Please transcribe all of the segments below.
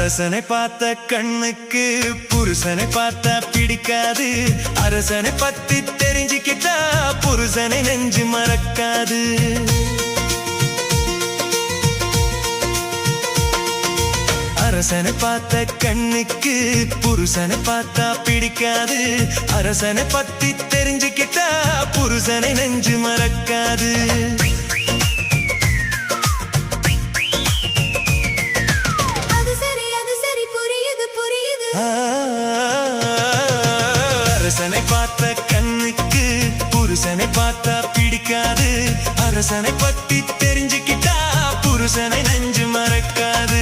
அரசனை பார்த்த கண்ணுக்கு புருஷனை பார்த்தா பிடிக்காது. அரசனை பத்தி தெரிஞ்சுக்கிட்டா புருஷனை நெஞ்சு மறக்காது. அரசனை பார்த்த கண்ணுக்கு புருஷனை பார்த்தா பிடிக்காது. அரசனை பத்தி தெரிஞ்சுக்கிட்டா புருஷனை நெஞ்சு மறக்காது. அரசனை பார்த்த கண்ணுக்கு புருஷனை பார்த்தா பிடிக்காது. அரசனை பத்தி தெரிஞ்சுக்கிட்டா புருஷனை நெஞ்சு மறக்காது.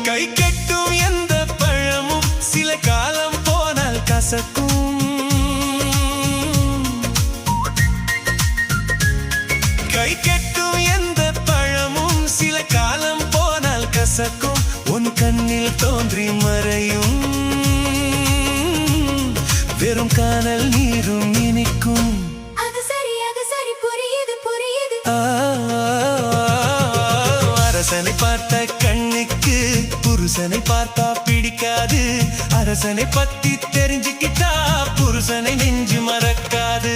கை கெட்டும் எந்த பழமும் சில காலம் போனால் கசக்கும். கை கெட்டும் எந்த பழமும் சில காலம் போனால் கசக்கும். உன் கண்ணில் தோன்றி மறையும் வெறும் காணல் நீரும் இனிக்கும். அரசனை பார்த்த கண்ணுக்கு புருஷனை பார்த்தா பிடிக்காது. அரசனை பத்தி தெரிஞ்சுக்கிட்டா புருஷனை நெஞ்சு மறக்காது.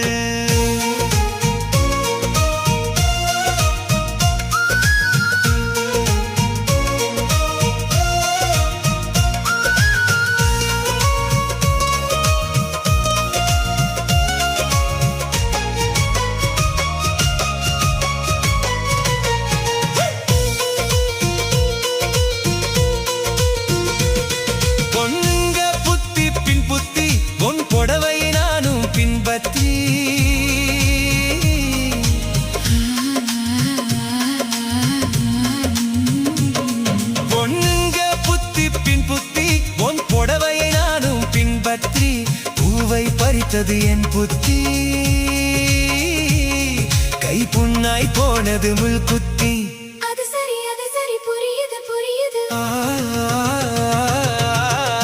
பூவை பறித்தது என் புத்தி, கை புண்ணாய் போனது முள் குத்தி. அது சரி புரியுது புரியுது.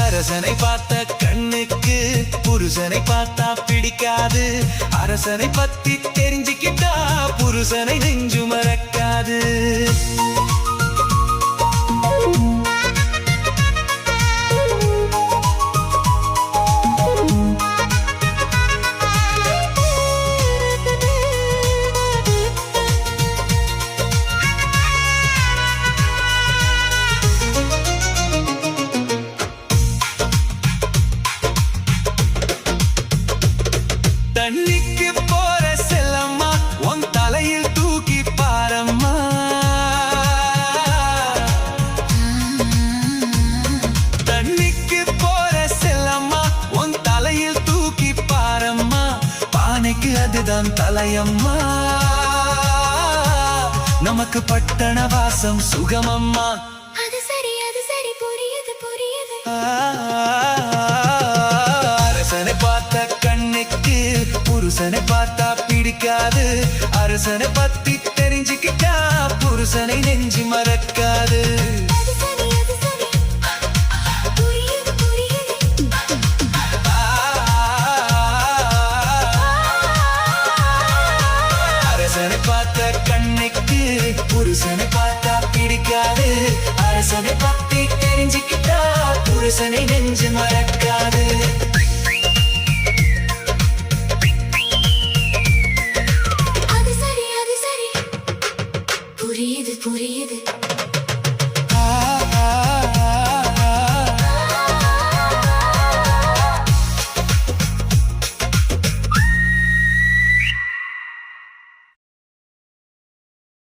அரசனை பார்த்த கண்ணுக்கு புருஷனை பார்த்தா பிடிக்காது. அரசனை பத்தி தெரிஞ்சுக்கிட்டா புருஷனை நெஞ்சு மறக்காது. தண்ணிக்கு போற செல்லம்மா உன் தலையில் தூக்கி பாரம்மா. தண்ணிக்கு போற செல்லம்மா உன் தலையில் தூக்கி பாரம்மா. பானைக்கு அதுதான் தலையம்மா, நமக்கு பட்டண வாசம் சுகமம்மா. அது சரி புரியுது புரியுது. அரசனை பார்த்த கண்ணுக்கு புருஷனை பார்த்தா பிடிக்காது. அரசனை பத்தி தெரிஞ்சுக்கிட்டா புருஷனை நெஞ்சு மறக்காது. அரசனை பார்த்த கண்ணுக்கு புருஷனை பார்த்தா பிடிக்காது. அரசனை பத்தி தெரிஞ்சுக்கிட்டா புருஷனை நெஞ்சு மறக்காது. புரியுது புரியுது.